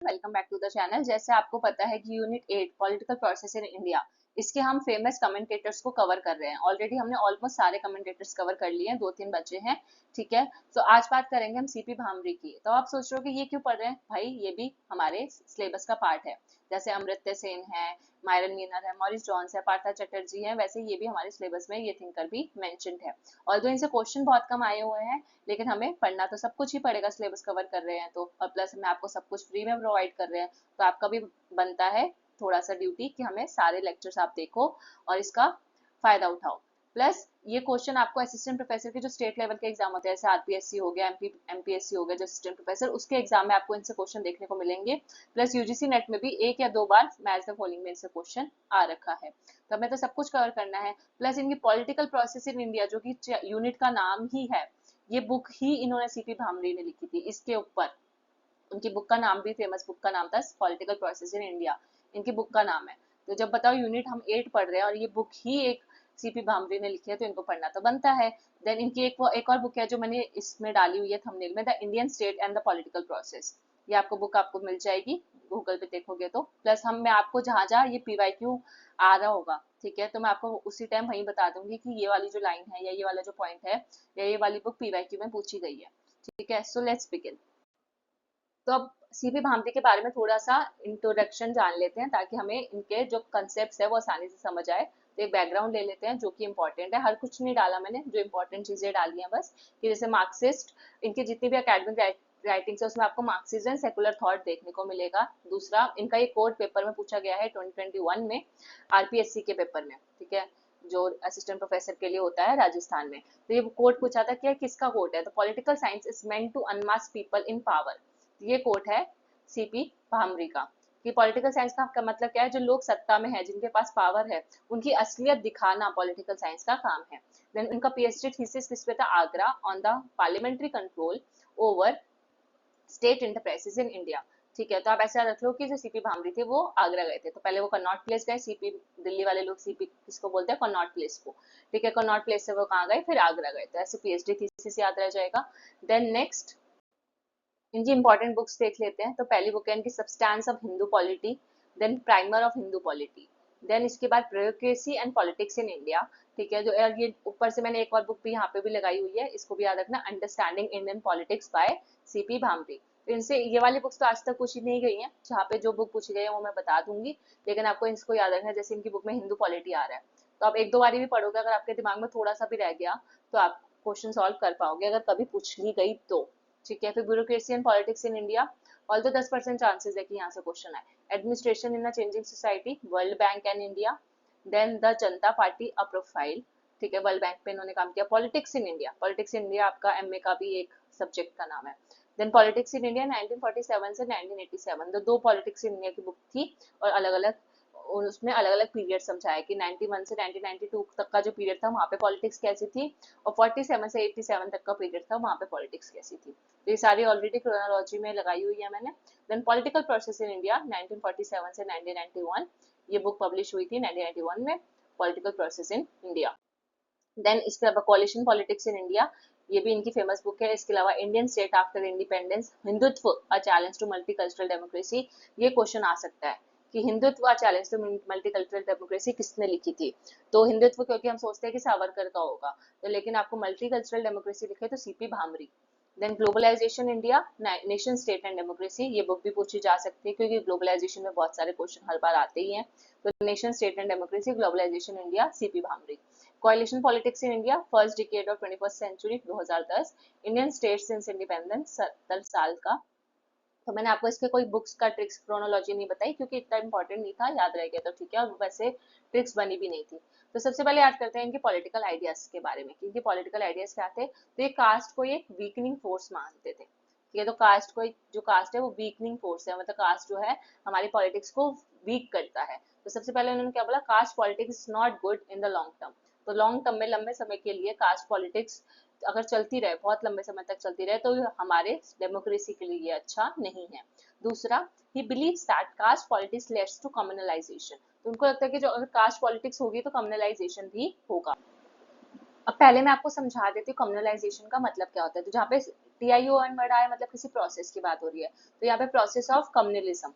Welcome back to the channel. जैसे आपको पता है कि unit 8 political process in India, इसके हम फेमस कमेंटेटर्स को कवर कर रहे हैं। ऑलरेडी हमने ऑलमोस्ट सारे कमेंटेटर्स कवर कर लिए हैं, 2-3 बचे हैं। ठीक है, तो आज बात करेंगे हम सीपी भामरी की। तो आप सोच रहे हो कि ये क्यों पढ़ रहे हैं भाई, ये भी हमारे सिलेबस का पार्ट है। जैसे अमृत्य सेन है, मायरन मीनर है, मॉरिस जॉन्स है, पार्था चटर्जी है, वैसे ये भी हमारे सिलेबस में ये थिंकर भी मेंशन्ड है। और जो इनसे क्वेश्चन बहुत कम आए हुए हैं, लेकिन हमें पढ़ना तो सब कुछ ही पड़ेगा, सिलेबस कवर कर रहे हैं तो। और प्लस हमें आपको सब कुछ फ्री में प्रोवाइड कर रहे हैं, तो आपका भी बनता है थोड़ा सा ड्यूटी कि हमें सारे लेक्चर्स आप देखो और इसका फायदा उठाओ। प्लस ये क्वेश्चन आपको असिस्टेंट प्रोफेसर के जो स्टेट लेवल के एग्जाम होते हैं, जैसे आरपीएससी हो गया, एमपीएससी हो गया, जो असिस्टेंट प्रोफेसर, उसके एग्जाम में आपको इनसे क्वेश्चन देखने को मिलेंगे। प्लस यूजीसी नेट में भी 1 या 2 बार मैच द फॉलोइंग में इनसे क्वेश्चन आ रखा है, तो हमें तो सब कुछ कवर करना है। प्लस इनकी पॉलिटिकल प्रोसेस इन इंडिया, जो कि यूनिट का नाम ही है, ये बुक ही इन्होंने सीपी भामरी ने लिखी थी। इसके ऊपर उनकी बुक का नाम भी, फेमस बुक का नाम था पॉलिटिकल प्रोसेस इन इंडिया, इनकी बुक का नाम है। तो जब बताओ यूनिट हम 8 पढ़ रहे हैं और ये बुक ही एक सीपी भामरी ने लिखी है, तो इनको पढ़ना तो बनता है। देन इनकी एक और बुक है जो मैंने इसमें डाली हुई है थंबनेल में, the Indian state and the political process. ये आपको बुक आपको मिल जाएगी गूगल पे देखोगे तो। प्लस मैं आपको जहाँ जहाँ ये पीवाईक्यू आ रहा होगा, ठीक है, तो मैं आपको उसी टाइम वहीं बता दूंगी कि ये वाली जो लाइन है या ये वाला जो पॉइंट है या ये वाली बुक पीवाईक्यू में पूछी गई है। ठीक है, सो लेट्स बिगिन। तो अब सीपी भामती के बारे में थोड़ा सा इंट्रोडक्शन जान लेते हैं, ताकि हमें इनके जो कंसेप्ट है वो आसानी से समझ आए। तो एक बैकग्राउंड ले लेते हैं जो कि इंपॉर्टेंट है। हर कुछ नहीं डाला मैंने, जो इंपॉर्टेंट चीजें डाली हैं बस, कि जैसे मार्क्सिस्ट, इनके जितनी भी एकेडमिक राइटिंग्स है उसमें आपको मार्क्सिज्म एंड सेकुलर थॉट देखने को मिलेगा। दूसरा, इनका ये कोड पेपर में पूछा गया है 2021 में, आरपीएससी के पेपर में। ठीक है, जो असिस्टेंट प्रोफेसर के लिए होता है राजस्थान में। तो ये कोड पूछा था कि किसका कोड है, तो political science is meant to unmask people in power. ये कोट है सीपी भामरी का, कि पॉलिटिकल साइंस का मतलब क्या है, जो लोग सत्ता में है, जिनके पास पावर है, उनकी असलियत दिखाना पॉलिटिकल साइंस का काम है। देन उनका पीएचडी थीसिस किस पे था, Agra on the parliamentary control over state enterprises in India. ठीक है, तो आप ऐसा रख लो कि जो सीपी भामरी थे वो आगरा गए थे, तो पहले वो कनॉट प्लेस गए। सीपी दिल्ली वाले लोग सीपी किसको बोलते हैं, कनॉट प्लेस को। ठीक है, कनॉट प्लेस से वो कहाँ गए, फिर आगरा गए, तो ऐसे पीएचडी थीसिस याद रह जाएगा। देन नेक्स्ट इनकी इंपॉर्टेंट बुक्स देख लेते हैं। तो पहली बुक है इनकी substance of Hindu polity, then primer of Hindu polity, then इसके बाद bureaucracy and politics in India. ठीक है, जो ये ऊपर से मैंने एक और बुक भी यहाँ पे भी लगाई हुई है, इसको भी याद रखना, understanding Indian politics bye CP bhramari. तो इनसे ये वाली बुक्स तो आज तक पूछी नहीं गई हैं, जहाँ पे जो बुक पूछी गई है वो मैं बता दूंगी, लेकिन आपको इसको याद रखना है। जैसे इनकी बुक में हिंदू पॉलिटी आ रहा है, तो आप 1-2 बारी भी पढ़ोगे, अगर आपके दिमाग में थोड़ा सा भी रह गया तो आप क्वेश्चन सॉल्व कर पाओगे, अगर कभी पूछ ली गई तो। ठीक है, फिर bureaucracy and politics in India, all तो 10% चांसेस है कि यहाँ से क्वेश्चन आए। Administration in a changing society, World Bank and India, then the Janata party a profile. ठीक है, वर्ल्ड बैंक पे इन्होंने काम किया। Politics in India, politics in India आपका एमए का भी एक सब्जेक्ट का नाम है। देन पॉलिटिक्स इन इंडिया 1947 से 1987, तो 2 पॉलिटिक्स इन इंडिया की बुक थी, और अलग अलग उसमें अलग अलग पीरियड समझाया कि 91 से 1992 तक का जो पीरियड था वहाँ पे पॉलिटिक्स कैसी थी, और 47 से 87 तक का पीरियड था वहाँ पे पॉलिटिक्स कैसी थी। तो ये सारी ऑलरेडी क्रोनोलॉजी में लगाई हुई है मैंने। Then political process in India 1947 से 1991, ये बुक पब्लिश हुई थी 1991 में, political process in India. Then इसके अलावा कोalition पॉलिटिक्स इन इंडिया, ये भी इनकी फेमस बुक है। इसके अलावा Indian state after independence, Hindutva a challenge to multicultural democracy, ये क्वेश्चन आ सकता है कि Hindutva challenge to multicultural democracy किसने लिखी थी। तो हिंदुत्व क्योंकि हम सोचते हैं कि सावरकर का होगा, तो लेकिन आपको मल्टीकल्चरल डेमोक्रेसी लिखे तो CP Bhambhri. Then globalization India, nation state and democracy, ये बुक भी पूछी जा सकती है क्योंकि ग्लोबलाइजेशन में बहुत सारे क्वेश्चन हर बार आते ही हैं। तो nation state and democracy, globalization India, CP Bhambhri. कोalition politics in India, first decade of 21st century 2010, Indian state since independence 70 साल का। तो मैंने आपको इसके कोई बुक्स का ट्रिक्स क्रोनोलॉजी नहीं बताई क्योंकि इतना इंपॉर्टेंट नहीं था, याद रह गया तो ठीक है, और वैसे ट्रिक्स बनी भी नहीं थी। तो सबसे पहले याद करते हैं इनके पॉलिटिकल आइडियाज के बारे में, कि इनके पॉलिटिकल आइडियाज क्या थे। तो ये कास्ट को एक वीकनिंग फोर्स मानते थे। ठीक है, तो कास्ट को, जो कास्ट है वो वीकनिंग फोर्स है, मतलब कास्ट जो है हमारी पॉलिटिक्स को वीक करता है। तो सबसे पहले उन्होंने क्या बोला, caste politics is not good in the long term. तो लॉन्ग टर्म में, लंबे समय के लिए कास्ट पॉलिटिक्स अगर चलती रहे, बहुत लंबे समय तक चलती रहे, तो हमारे डेमोक्रेसी के लिए ये अच्छा नहीं है। दूसरा, he believes that caste politics leads to communalization. तो उनको लगता है कि जो अगर कास्ट पॉलिटिक्स होगी तो कम्युनलाइजेशन भी होगा। अब पहले मैं आपको समझा देती हूँ कम्युनलाइजेशन का मतलब क्या होता है। तो जहाँ पे TION वर्ड आया मतलब किसी प्रोसेस की बात हो रही है, तो यहाँ पे प्रोसेस ऑफ कम्युनलिज्म।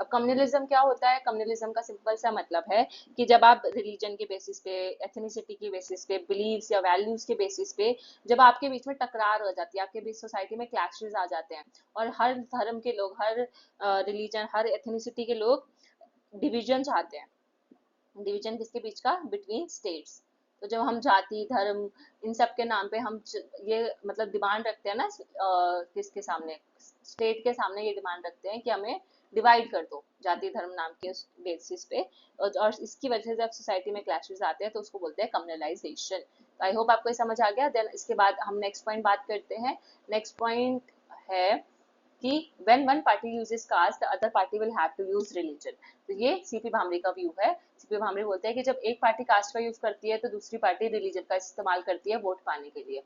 अब कम्युनलिज्म क्या होता है? कम्युनलिज्म का सिंपल सा मतलब है कि जब आप रिलीजन के बेसिस पे, एथनिसिटी के बेसिस पे, बिलीव्स या वैल्यूज के बेसिस पे जब आपके बीच में टकरार हो जाती है, आपके बीच सोसाइटी में क्लैशेस आ जाते हैं, और हर धर्म के लोग, हर रिलीजन, हर एथनिसिटी के लोग डिवीजन चाहते हैं। डिवीजन किसके बीच का? Between states. तो जब हम जाति, धर्म, इन सब के नाम पे हम ये मतलब डिमांड रखते हैं ना, किसके सामने? स्टेट के सामने ये डिमांड रखते हैं कि हमें डिवाइड कर दो जाति धर्म नाम के बेसिस पे, और इसकी वजह से जब सोसाइटी में क्लैशेस आते हैं तो उसको बोलते हैं कम्युनलाइजेशन। आई होप आपको ये समझ आ गया। देन इसके बाद हम नेक्स्ट पॉइंट बात करते हैं। नेक्स्ट पॉइंट है कि when one party uses caste the other party will have to use religion। तो ये सीपी भामरे का व्यू है। सीपी भामरे बोलते हैं कि जब एक पार्टी कास्ट का यूज करती है तो दूसरी पार्टी रिलीजन का इस्तेमाल करती है वोट पाने के लिए।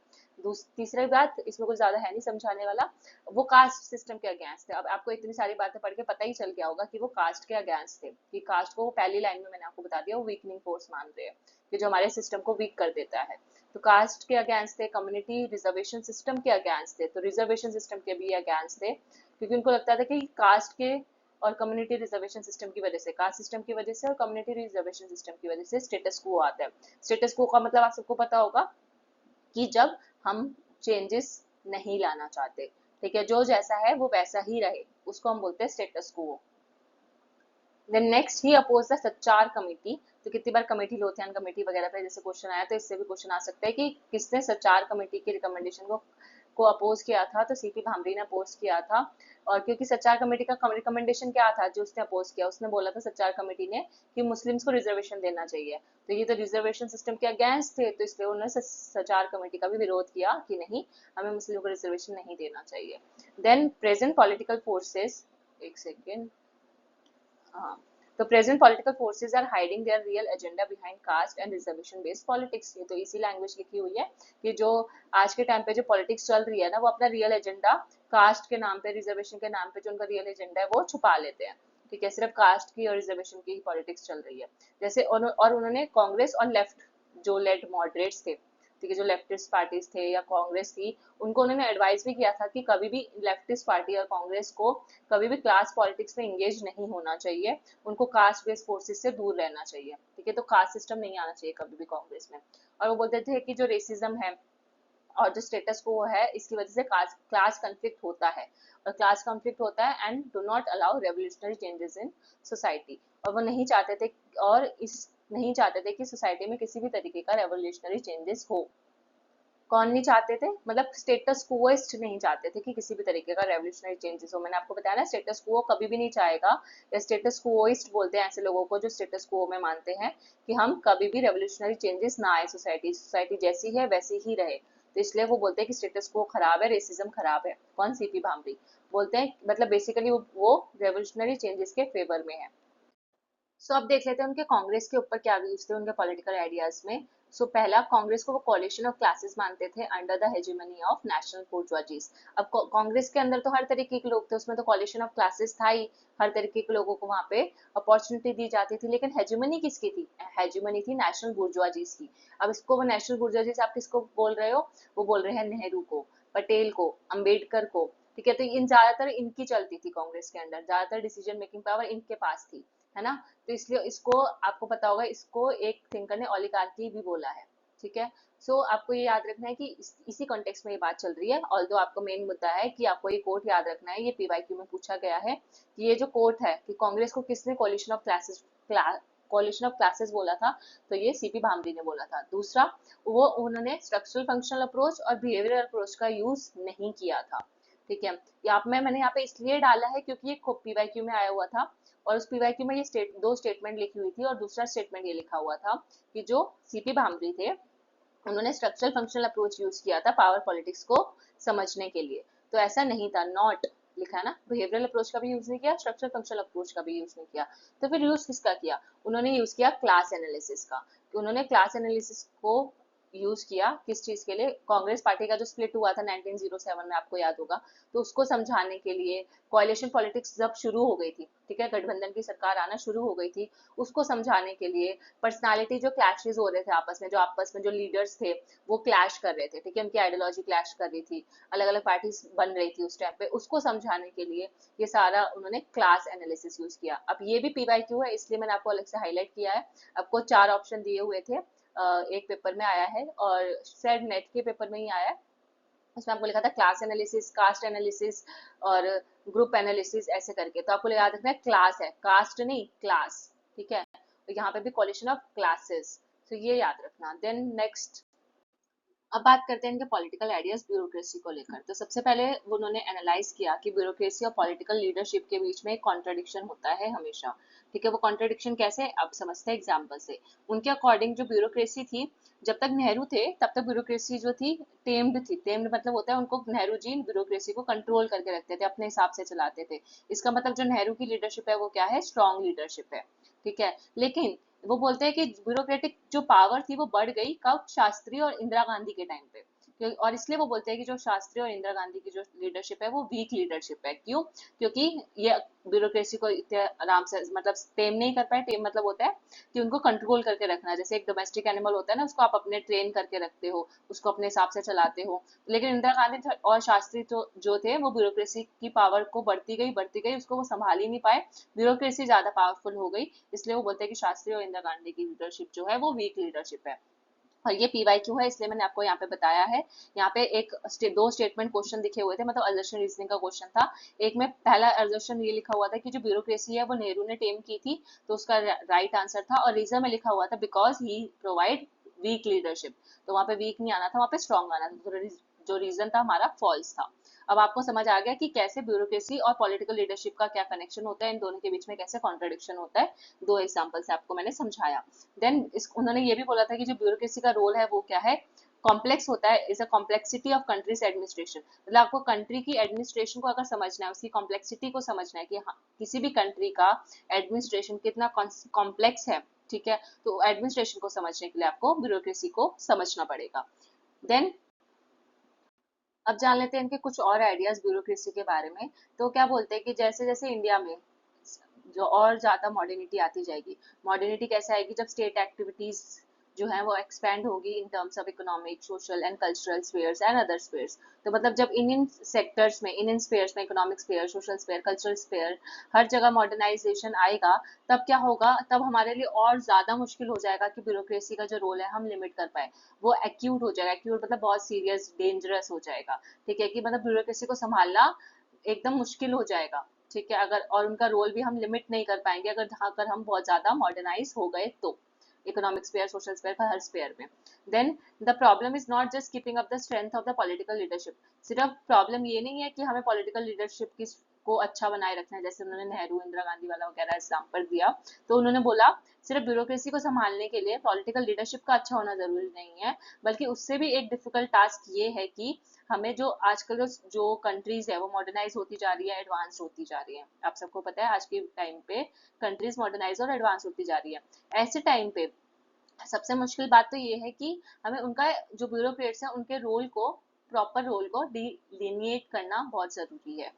तीसरी बात, इसमें कुछ ज्यादा है नहीं समझाने वाला, वो कास्ट सिस्टम के अगेंस्ट थे। अब आपको इतनी सारी बातें पढ़ के पता ही चल गया होगा कि वो कास्ट के अगेंस्ट थे, कि कास्ट को पहली लाइन में मैंने आपको बता दिया वो वीकनिंग फोर्स मान रहे हैं, कि जो हमारे सिस्टम को वीक कर देता है। तो कास्ट के अगेंस्ट थे, कम्युनिटी रिजर्वेशन सिस्टम के अगेंस्ट थे, तो रिजर्वेशन सिस्टम के भी अगेंस्ट थे, क्योंकि उनको लगता था कि कास्ट के और कम्युनिटी रिजर्वेशन सिस्टम की वजह से, कास्ट सिस्टम की वजह से और कम्युनिटी रिजर्वेशन सिस्टम की वजह से स्टेटस को आता है। स्टेटस को का मतलब आप सबको पता होगा कि जब हम चेंजेस नहीं लाना चाहते, ठीक है, जो जैसा है वो वैसा ही रहे, उसको हम बोलते हैं स्टेटस को। देन नेक्स्ट ही अपोज द सच्चार कमेटी। तो कितनी बार कमेटी लोथियान कमेटी वगैरह पे जैसे क्वेश्चन आया, तो इससे भी क्वेश्चन आ सकता है कि किसने सच्चार कमेटी की रिकमेंडेशन को अपोज किया था? तो सीपी भामरी ने अपोज किया था। और क्योंकि सच्चार कमेटी का रिकमेंडेशन क्या था जो उसने अपोज किया? उसने बोला था सच्चार कमेटी ने कि मुस्लिम्स को रिजर्वेशन देना चाहिए। तो ये तो रिजर्वेशन सिस्टम के अगेंस्ट थे, तो इसलिए उन्होंने सच्चार कमेटी का भी विरोध किया कि नहीं, हमें मुस्लिम को रिजर्वेशन नहीं देना चाहिए। देन प्रेजेंट पॉलिटिकल फोर्सेस, एक सेकेंड, हाँ, तो present political forces are hiding their real agenda behind caste and reservation based politics. ये तो इसी लैंग्वेज लिखी हुई है कि जो आज के टाइम पे जो पॉलिटिक्स चल रही है ना, वो अपना रियल एजेंडा कास्ट के नाम पे, रिजर्वेशन के नाम पे जो उनका रियल एजेंडा है वो छुपा लेते हैं। ठीक है, सिर्फ कास्ट की और रिजर्वेशन की ही पॉलिटिक्स चल रही है। जैसे और उन्होंने कांग्रेस और लेफ्ट जो लेट मॉडरेट्स थे, ठीक है, जो लेफ्टिस्ट पार्टीज थे या कांग्रेस थी, उनको उन्होंने एडवाइस भी किया था कि कभी भी लेफ्टिस्ट पार्टी और कांग्रेस को कभी भी क्लास पॉलिटिक्स में इंगेज नहीं होना चाहिए, उनको कास्ट बेस्ड फोर्सेस से दूर रहना चाहिए। ठीक है, तो कास्ट सिस्टम नहीं आना चाहिए कभी भी कांग्रेस में। और वो बोलते थे कि जो रेसिज्म है और जो स्टेटस को है, इसकी वजह से क्लास कंफ्लिक्ट होता है, और क्लास कंफ्लिक्ट होता है and do not allow revolutionary changes in society. और वो नहीं चाहते थे, और इस नहीं चाहते थे कि सोसाइटी में किसी भी तरीके का रेवोल्यूशनरी चेंजेस हो। कौन नहीं चाहते थे? मतलब स्टेटस कोइस्ट नहीं चाहते थे कि किसी भी तरीके का रेवोल्यूशनरी चेंजेस हो। मैंने आपको बताया ना, स्टेटस को कभी भी नहीं चाहेगा, या स्टेटस कोइस्ट बोलते हैं ऐसे लोगों को जो स्टेटस को में मानते हैं कि हम कभी भी रेवोल्यूशनरी चेंजेस ना आए, सोसाइटी जैसी है वैसी ही रहे। तो इसलिए वो बोलते हैं कि स्टेटस को खराब है, रेसिज्म खराब है। कौन? सीपी भामरी बोलते हैं, मतलब बेसिकली वो रेवोल्यूशनरी चेंजेस के फेवर में है। सो अब देख लेते हैं उनके कांग्रेस के ऊपर क्या व्यूज थे उनके पॉलिटिकल आइडियाज में। सो पहला, कांग्रेस को वो कॉलिशन ऑफ क्लासेस मानते थे under the hegemony of national बोurgeoisie। अब कांग्रेस के अंदर तो हर तरीके के लोग थे, उसमें तो कॉलिशन ऑफ क्लासेस था ही, हर तरीके के लोगों को वहां पे अपॉर्चुनिटी दी जाती थी, लेकिन हेजेमनी किसकी थी? हेजेमनी थी नेशनल बोurgeoisie की। अब इसको वो नेशनल बोurgeoisie आप किसको बोल रहे हो? वो बोल रहे हैं नेहरू को, पटेल को, अंबेडकर को। ठीक है, तो इन ज्यादातर इनकी चलती थी कांग्रेस के अंदर, ज्यादातर डिसीजन मेकिंग पावर इनके पास थी, है ना। तो इसलिए इसको आपको पता होगा, इसको एक थिंकर ने ओलिगार्की भी बोला है। ठीक है, सो आपको ये याद रखना है कि इसी कॉन्टेक्स्ट में ये बात चल रही है। ऑल्दो आपको मेन मुद्दा है कि आपको ये कोट याद रखना है, ये पीवाईक्यू में पूछा गया है कि ये जो कोट है कि कांग्रेस को किसने कॉलिशन ऑफ क्लासेस बोला था, तो ये सीपी भामरी ने बोला था। दूसरा, वो उन्होंने स्ट्रक्चरल फंक्शनल अप्रोच और बिहेवियरल अप्रोच का यूज नहीं किया था। ठीक है, मैंने यहाँ पे इसलिए डाला है क्योंकि ये पीवाईक्यू में आया हुआ था, और उस पीवाईक्यू में ये दो स्टेटमेंट लिखी हुई थी, और दूसरा स्टेटमेंट ये लिखा हुआ था कि जो सीपी भामरी थे उन्होंने स्ट्रक्चरल फंक्शनल अप्रोच यूज किया था पावर पॉलिटिक्स को समझने के लिए। तो ऐसा नहीं था, नॉट लिखा है ना, बिहेवियरल अप्रोच का भी यूज नहीं किया, स्ट्रक्चरल फंक्शनल अप्रोच का भी यूज नहीं किया। तो फिर यूज किसका किया? उन्होंने यूज किया क्लास एनालिसिस का, कि उन्होंने क्लास एनालिसिस को यूज किया किस चीज के लिए, कांग्रेस पार्टी का जो स्प्लिट हुआ था 1907 में, आपको याद होगा, तो उसको समझाने के लिए, कोalition पॉलिटिक्स जब शुरू हो गई थी, ठीक है, गठबंधन की सरकार आना शुरू हो गई थी, उसको समझाने के लिए, पर्सनालिटी जो क्लैशेस हो रहे थे आपस में जो लीडर्स थे वो क्लैश कर रहे थे, ठीक है, उनकी आइडियोलॉजी क्लैश कर रही थी, अलग अलग पार्टीज बन रही थी उस टाइम पे, उसको समझाने के लिए ये सारा उन्होंने क्लास एनालिसिस यूज किया। अब ये भी पीवाईक्यू है, इसलिए मैंने आपको अलग से हाईलाइट किया है। आपको 4 ऑप्शन दिए हुए थे, एक पेपर में आया है और शायद नेट के पेपर में ही आया है, उसमें आपको लिखा था क्लास एनालिसिस, कास्ट एनालिसिस और ग्रुप एनालिसिस ऐसे करके, तो आपको याद रखना है क्लास है, कास्ट नहीं, क्लास, ठीक है, तो यहाँ पे भी कोलिशन ऑफ क्लासेस, तो ये याद रखना। देन नेक्स्ट अब बात करते हैं इनके पॉलिटिकल आइडियाज ब्यूरोक्रेसी को लेकर। तो सबसे पहले उन्होंने एनालाइज किया कि ब्यूरोक्रेसी और पॉलिटिकल लीडरशिप के बीच में एक कॉन्ट्रडिक्शन होता है हमेशा, ठीक है, वो कॉन्ट्रडिक्शन कैसे, अब समझते हैं एग्जाम्पल से। उनके अकॉर्डिंग जो ब्यूरोक्रेसी थी, जब तक नेहरू थे तब तक ब्यूरोक्रेसी जो थी टेम्ड थी, टेम्ड मतलब होता है उनको, नेहरू जी ब्यूरोक्रेसी को कंट्रोल करके रखते थे, अपने हिसाब से चलाते थे। इसका मतलब जो नेहरू की लीडरशिप है वो क्या है, स्ट्रॉन्ग लीडरशिप है, ठीक है। लेकिन वो बोलते हैं कि ब्यूरोक्रेटिक जो पावर थी वो बढ़ गई कब, शास्त्री और इंदिरा गांधी के टाइम पे, और इसलिए वो बोलते हैं कि जो शास्त्री और इंदिरा गांधी की जो लीडरशिप है वो वीक लीडरशिप है। क्यों, क्योंकि ये ब्यूरोक्रेसी को इतने आराम से मतलब टेम नहीं कर पाए, टेम मतलब होता है कि उनको कंट्रोल करके रखना, जैसे एक डोमेस्टिक एनिमल होता है ना, उसको आप अपने ट्रेन करके रखते हो, उसको अपने हिसाब से चलाते हो। लेकिन इंदिरा गांधी और शास्त्री तो जो थे वो ब्यूरोक्रेसी की पावर को बढ़ती गई, उसको वो संभाल ही नहीं पाए, ब्यूरोक्रेसी ज्यादा पावरफुल हो गई, इसलिए वो बोलते हैं कि शास्त्री और इंदिरा गांधी की लीडरशिप जो है वो वीक लीडरशिप है। और ये पीवाईक्यू है, इसलिए मैंने आपको यहाँ पे बताया है। यहाँ पे दो स्टेटमेंट क्वेश्चन दिखे हुए थे, मतलब असर्शन रीजनिंग का क्वेश्चन था। एक में पहला असर्शन ये लिखा हुआ था कि जो ब्यूरोक्रेसी है वो नेहरू ने टेम की थी, तो उसका राइट आंसर था, और रीजन में लिखा हुआ था because he provide weak leadership, तो वहाँ पे वीक नहीं आना था, वहाँ पे स्ट्रॉन्ग आना था, तो जो रीजन था हमारा फॉल्स था। अब आपको समझ आ गया कि कैसे ब्यूरोक्रेसी और पॉलिटिकल लीडरशिप का क्या कनेक्शन होता है, इन दोनों के बीच में कैसे कॉन्ट्रडिक्शन होता है, दो एग्जाम्पल से आपको मैंने समझाया। देन उन्होंने ये भी बोला था कि जो ब्यूरोक्रेसी का रोल है वो क्या है, कॉम्प्लेक्स होता है, is a complexity of countries administration, मतलब आपको कंट्री की एडमिनिस्ट्रेशन को अगर समझना है, उसकी कॉम्प्लेक्सिटी को समझना है कि हाँ किसी भी कंट्री का एडमिनिस्ट्रेशन कितना कॉम्प्लेक्स है, ठीक है, तो एडमिनिस्ट्रेशन को समझने के लिए आपको ब्यूरोक्रेसी को समझना पड़ेगा। देन अब जान लेते हैं इनके कुछ और आइडियाज ब्यूरोक्रेसी के बारे में। तो क्या बोलते हैं कि जैसे जैसे इंडिया में जो और ज्यादा मॉडर्निटी आती जाएगी, मॉडर्निटी कैसे आएगी, जब स्टेट एक्टिविटीज जो है वो एक्सपैंड होगी in terms of economic, social and cultural spheres and other spheres, तो मतलब जब इन सेक्टर्स में, इन स्फीयर्स में, economic sphere, social sphere, cultural sphere, हर जगह मॉडर्नाइजेशन आएगा, तब क्या होगा, तब हमारे लिए और ज्यादा मुश्किल हो जाएगा कि ब्यूरोक्रेसी का जो रोल है हम लिमिट कर पाए, वो एक्यूट हो जाएगा, एक्यूट मतलब बहुत सीरियस डेंजरस हो जाएगा, ठीक है, कि मतलब ब्यूरोक्रेसी को संभालना एकदम मुश्किल हो जाएगा, ठीक है, अगर और उनका रोल भी हम लिमिट नहीं कर पाएंगे अगर हम बहुत ज्यादा मॉडर्नाइज हो गए तो, इकोनॉमिक स्फीयर, सोशल स्फीयर, हर स्फीयर में। Then the problem is not just keeping up the strength of the political leadership, सिर्फ प्रॉब्लम ये नहीं है कि हमें पॉलिटिकल लीडरशिप की को अच्छा बनाए रखना है, जैसे उन्होंने नेहरू, इंदिरा गांधी वाला वगैरह एग्जाम्पल दिया, तो उन्होंने बोला सिर्फ ब्यूरोक्रेसी को संभालने के लिए पॉलिटिकल लीडरशिप का अच्छा होना जरूरी नहीं है, बल्कि उससे भी एक डिफिकल्ट टास्क ये है कि हमें जो आजकल जो कंट्रीज है वो मॉडर्नाइज होती जा रही है, एडवांस होती जा रही है, आप सबको पता है आज के टाइम पे कंट्रीज मॉडर्नाइज और एडवांस होती जा रही है। ऐसे टाइम पे सबसे मुश्किल बात तो ये है कि हमें उनका जो ब्यूरोक्रेट्स हैं उनके रोल को, प्रॉपर रोल को डिलिनिएट करना बहुत जरूरी है।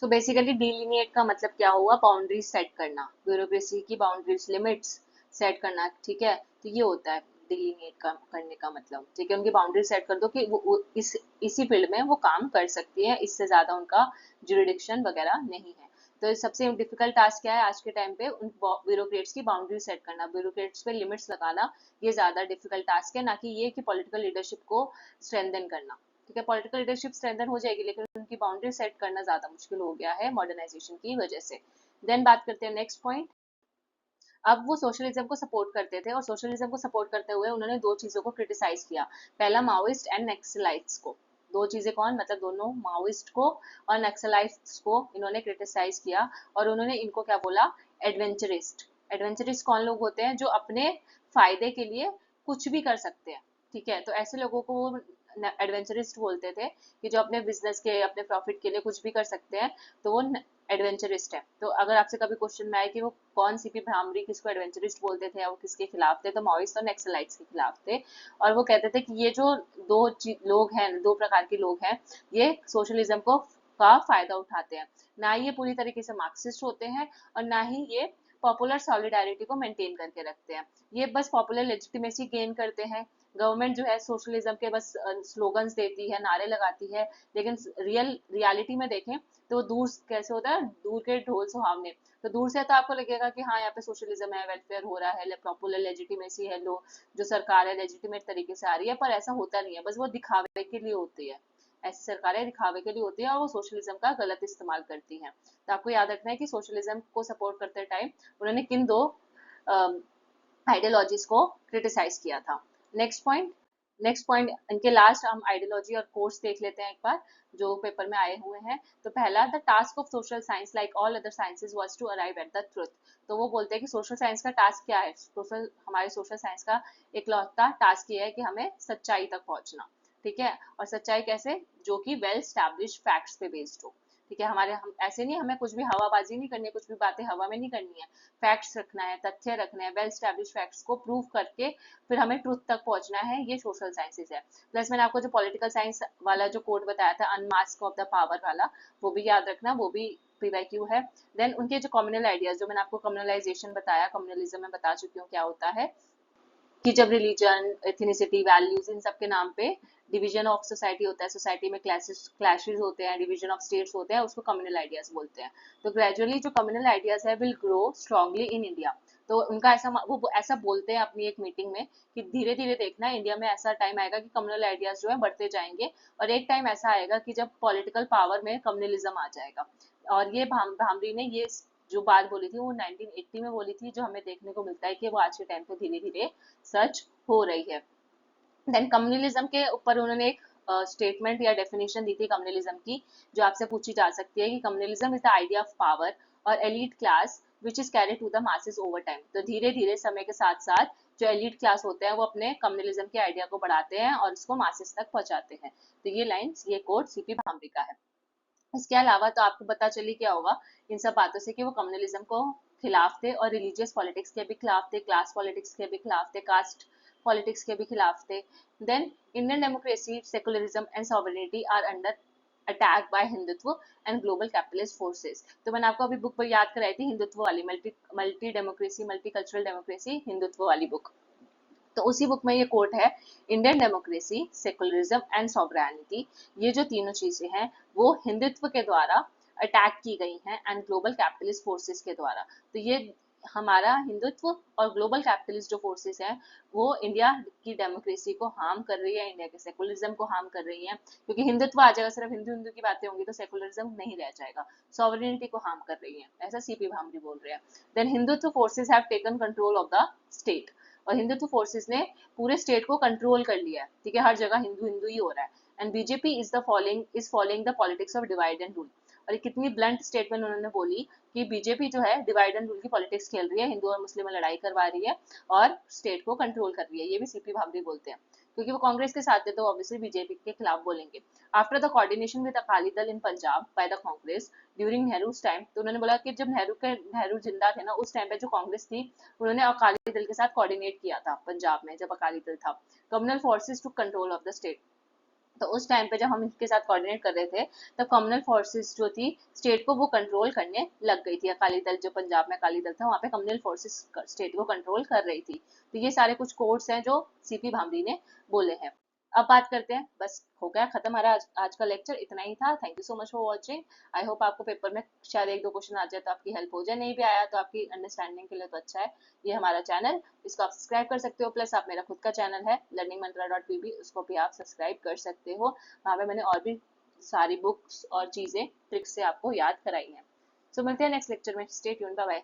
सो बेसिकली डिलिनिएट का मतलब क्या हुआ, बाउंड्रीज सेट करना, ब्यूरोक्रेसी की बाउंड्रीज, लिमिट्स सेट करना, ठीक है, तो ये होता है डिलिनिएट का करने का मतलब, ठीक है, उनकी बाउंड्री सेट कर दो कि वो इसी फील्ड में वो काम कर सकती है, इससे ज्यादा उनका जुरिडिक्शन वगैरह नहीं है। तो सबसे डिफिकल्ट टास्क क्या है आज के टाइम पे, उन ब्यूरोक्रेट्स की बाउंड्री सेट करना, ब्यूरोक्रेट्स पे लिमिट्स लगाना, ये ज्यादा डिफिकल्ट टास्क है, ना कि ये कि पॉलिटिकल लीडरशिप को स्ट्रेंथन करना, ठीक है, पॉलिटिकल लीडरशिप स्ट्रेंथन हो जाएगी लेकिन उनकी बाउंड्री सेट करना ज्यादा मुश्किल हो गया है मॉडर्नाइजेशन की वजह से। देन बात करते हैं नेक्स्ट पॉइंट। अब वो सोशलिज्म को सपोर्ट करते थे और सोशलिज्म को सपोर्ट करते हुए उन्होंने दो चीजों को क्रिटिसाइज किया, पहला माओइस्ट एंड नक्सलाइट्स को, दो चीजें कौन, मतलब दोनों माओइस्ट को और नक्सलाइट्स को इन्होंने क्रिटिसाइज किया, और उन्होंने इनको क्या बोला, एडवेंचरिस्ट। एडवेंचरिस्ट कौन लोग होते हैं, जो अपने फायदे के लिए कुछ भी कर सकते हैं, ठीक है, तो ऐसे लोगों को वो एडवेंचरिस्ट बोलते थे, कि जो अपने बिजनेस के, अपने प्रॉफिट के लिए कुछ भी कर सकते हैं, तो वो एडवेंचरिस्ट है। तो अगर आपसे कभी क्वेश्चन में आए कि वो कौन सीपी भामरी किसको एडवेंचरिस्ट बोलते थे या वो किसके खिलाफ थे, तो माओइस्ट और नक्सलाइट्स के खिलाफ थे। और वो कहते थे कि ये जो लोग हैं, दो प्रकार के लोग हैं, ये सोशलिज्म को का फायदा उठाते हैं। ना ही ये पूरी तरीके से मार्क्सिस्ट होते हैं और ना ही ये पॉपुलर सॉलिडारिटी को मेंटेन करके रखते हैं। ये बस पॉपुलर लेजिटिमेसी गेन करते हैं। गवर्नमेंट जो है सोशलिज्म के बस स्लोगन्स देती है, नारे लगाती है, लेकिन रियलिटी में देखें तो दूर कैसे होता है, दूर के ढोल सुहावने। तो दूर से तो आपको लगेगा कि हाँ यहाँ पे सोशलिज्म है, वेलफेयर हो रहा है, पॉपुलर लेजिटिमेसी है, लो जो सरकार है लेजिटिमेट तरीके से आ रही है, पर ऐसा होता नहीं है, बस वो दिखावे के लिए होती है। ऐसी सरकारें दिखावे के लिए होती है और वो सोशलिज्म का गलत इस्तेमाल करती हैं। तो आपको याद रखना है कि सोशलिज्म को सपोर्ट करते टाइम उन्होंने किन दो आइडियोलॉजीज को क्रिटिसाइज किया था। नेक्स्ट पॉइंट इनके लास्ट हम आइडियोलॉजी और कोर्स देख लेते हैं एक बार जो पेपर में आए हुए हैं। तो पहला, the task of social science like all other sciences was to arrive at the truth. तो वो बोलते हैं कि सोशल साइंस का टास्क क्या है, हमारे सोशल साइंस का इकलौता टास्क ये है कि हमें सच्चाई तक पहुंचना। ठीक है, और सच्चाई कैसे, जो कि वेल स्टैब्लिश फैक्ट्स पे बेस्ड हो। ठीक है, हम ऐसे नहीं, हमें कुछ भी हवाबाजी नहीं करनी है, कुछ भी बातें हवा में नहीं करनी है, फैक्ट्स रखना है, तथ्य रखना है, वेल स्टैब्लिश फैक्ट्स को प्रूव करके फिर हमें ट्रुथ तक पहुंचना है। ये सोशल साइंसेज है। प्लस मैंने आपको जो पॉलिटिकल साइंस वाला जो कोड बताया था, अनमास्क ऑफ द पावर वाला, वो भी याद रखना, वो भी प्रीवाइक्यू है। देन उनके जो कम्युनल आइडियाज, जो मैंने आपको कम्युनलाइजेशन बताया, कम्युनलिज्म में बता चुकी हूँ क्या होता है, कि जब रिलीजन, एथनिसिटी, वैल्यूज इन सब के नाम पे डिवीजन ऑफ सोसाइटी होता है, सोसाइटी में क्लैशेस होते हैं, डिवीजन ऑफ स्टेट्स होते हैं, उसको कम्युनल आइडियाज बोलते हैं। तो ग्रेजुअली जो कम्युनल आइडियाज है will grow strongly in India. तो उनका ऐसा, वो ऐसा बोलते हैं अपनी एक मीटिंग में कि धीरे धीरे देखना इंडिया में ऐसा टाइम आएगा कि कम्युनल आइडियाज जो है बढ़ते जाएंगे, और एक टाइम ऐसा आएगा कि जब पॉलिटिकल पावर में कम्युनलिज्म आ जाएगा। और ये भामरी ने ये जो बात बोली थी वो 1980 में बोली थी, जो हमें देखने को मिलता है कि वो आज के टाइम पे धीरे धीरे सच हो रही है। देन कम्युनलिज्म के ऊपर उन्होंने एक स्टेटमेंट या डेफिनेशन दी थी कम्युनलिज्म की, जो आपसे पूछी जा सकती है कि communalism is the idea of power और elite class which is carry to the masses over time. तो धीरे धीरे समय के साथ साथ जो एलीट क्लास होते हैं वो अपने कम्युनलिज्म के आइडिया को बढ़ाते हैं और उसको मासेस तक पहुंचाते हैं। तो ये लाइन्स, ये कोड सीपी भामरी का है। इसके अलावा तो आपको पता चली क्या होगा इन सब बातों से कि वो कम्युनलिज्म को खिलाफ थे और रिलीजियस पॉलिटिक्स के भी खिलाफ थे, क्लास पॉलिटिक्स के भी खिलाफ थे, कास्ट पॉलिटिक्स के भी खिलाफ थे। Then Indian democracy, secularism and sovereignty are under attack by Hindutva and global capitalist forces. तो मैंने आपको अभी बुक याद कराई थी, हिंदुत्व वाली, multi democracy, multi cultural democracy, Hindutva वाली बुक। तो उसी बुक में ये कोट है, Indian democracy, secularism and sovereignty, ये जो तीनों चीजें हैं वो हिंदुत्व के द्वारा अटैक की गई हैं एंड ग्लोबल कैपिटलिस्ट फोर्सेस के द्वारा। तो ये हमारा हिंदुत्व और ग्लोबल कैपिटलिस्ट जो फोर्सेस हैं वो इंडिया की डेमोक्रेसी को हार्म कर रही है, इंडिया के सेकुलरिज्म को हार्म कर रही है, क्योंकि हिंदुत्व आ जाएगा, सिर्फ हिंदू हिंदू की बातें होंगी तो सेकुलरिज्म नहीं रह जाएगा, सॉवरेनिटी को हार्म कर रही है, ऐसा सीपी भामरी बोल रहे हैं। Then Hindutva forces have taken control of the state, और हिंदुत्व फोर्सेस ने पूरे स्टेट को कंट्रोल कर लिया है। ठीक है, हर जगह हिंदू हिंदू ही हो रहा है। And BJP is following the politics of divide and rule. और ये कितनी ब्लंट स्टेटमेंट उन्होंने बोली कि बीजेपी जो है डिवाइड एंड रूल की पॉलिटिक्स खेल रही है, हिंदू और मुस्लिम में लड़ाई करवा रही है और स्टेट को कंट्रोल कर रही है। ये भी सीपी भामरी बोलते हैं, क्योंकि वो कांग्रेस के साथ थे तो ऑब्वियसली बीजेपी के खिलाफ बोलेंगे। After the coordination with Akali Dal in Punjab by the Congress during Nehru's time, तो उन्होंने बोला कि जब नेहरू जिंदा थे ना, उस टाइम पे जो कांग्रेस थी उन्होंने अकाली दल के साथ कोऑर्डिनेट किया था पंजाब में, जब अकाली दल था। Communal forces to control of the state, तो उस टाइम पे जब हम इनके साथ कोऑर्डिनेट कर रहे थे तब कम्युनल फोर्सेस जो थी स्टेट को वो कंट्रोल करने लग गई थी। अकाली दल जो पंजाब में अकाली दल था वहाँ पे कम्युनल फोर्सेस स्टेट को कंट्रोल कर रही थी। तो ये सारे कुछ कोड्स हैं जो सीपी भामरी ने बोले हैं। अब बात करते हैं, बस हो गया खत्म हमारा आज का लेक्चर, इतना ही था। Thank you so much for watching. I hope आपको पेपर में शायद एक दो क्वेश्चन आ जाए तो आपकी हेल्प हो जाए, नहीं भी आया तो आपकी अंडरस्टैंडिंग के लिए तो अच्छा है। ये हमारा चैनल, इसको आप सब्सक्राइब कर सकते हो, प्लस आप मेरा खुद का चैनल है learningmantra.pb, उसको भी आप सब्सक्राइब कर सकते हो। वहाँ पे मैंने और भी सारी बुक्स और चीजें ट्रिक्स से आपको याद कराई हैं। सो मिलते हैं नेक्स्ट लेक्चर में, स्टे ट्यून्ड, बाय बाय।